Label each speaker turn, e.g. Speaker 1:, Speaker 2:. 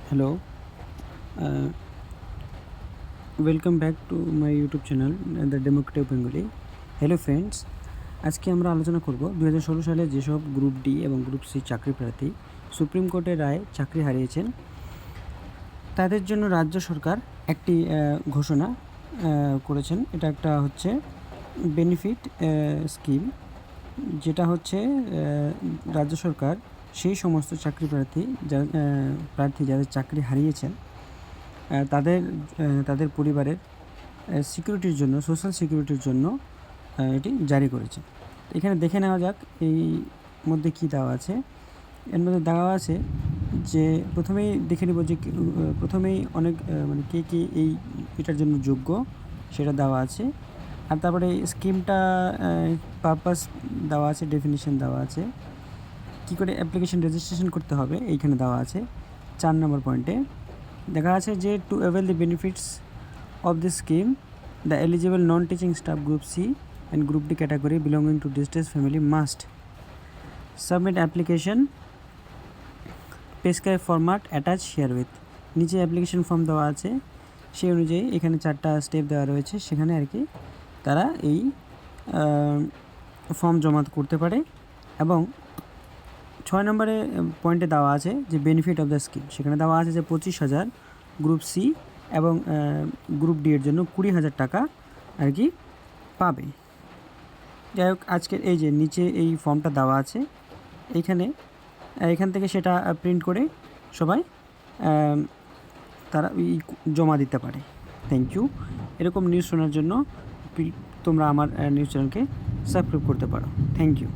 Speaker 1: Hello, welcome back to my YouTube channel the Democratic Bengali. Hello friends, আজকে আমরা আলোচনা করব 2016 সালে যেসব গ্রুপ ডি এবং গ্রুপ সি চাকরি প্রার্থী সুপ্রিম কোর্টের রায়ে চাকরি হারিয়েছেন তাদের জন্য রাজ্য সরকার একটি ঘোষণা করেছেন। এটা একটা হচ্ছে বেনিফিট স্কিম, যেটা হচ্ছে রাজ্য সরকার সেই সমস্ত চাকরি প্রার্থী যাদের চাকরি হারিয়েছেন তাদের পরিবারের সিকিউরিটির জন্য, সোশ্যাল সিকিউরিটির জন্য এটি জারি করেছে। এখানে দেখে নেওয়া যাক এই মধ্যে কী দেওয়া আছে। এর মধ্যে দেওয়া আছে যে প্রথমেই দেখে নেব যে প্রথমেই অনেক মানে কে এটার জন্য যোগ্য সেটা দেওয়া আছে। আর তারপরে স্কিমটা পারপাস দেওয়া আছে, ডেফিনিশন দেওয়া আছে, কী করে অ্যাপ্লিকেশন রেজিস্ট্রেশন করতে হবে এইখানে দেওয়া আছে। 4 নম্বর পয়েন্টে দেখা আছে যে two avail the benefits of this scheme, the eligible non-teaching staff group C and group D category belonging to distressed family must submit application prescribed format attached herewith। নিচে অ্যাপ্লিকেশন ফর্ম দেওয়া আছে, সেই অনুযায়ী এখানে 4টা স্টেপ দেওয়া রয়েছে, সেখানে আর কি তারা এই ফর্ম জমা করতে পারে। এবং 6 নম্বরে পয়েন্টে দেওয়া আছে যে বেনিফিট অফ দ্য স্কিম, সেখানে দেওয়া আছে যে 25,000 গ্রুপ সি এবং গ্রুপ ডি এর জন্য 20,000 টাকা আর কি পাবে। যাই হোক, আজকের এই যে নিচে এই ফর্মটা দেওয়া আছে, এখান থেকে সেটা প্রিন্ট করে সবাই তারা জমা দিতে পারে। Thank you. এরকম নিউজ শোনার জন্য তোমরা আমার নিউজ চ্যানেলকে সাবস্ক্রাইব করতে পারো। Thank you.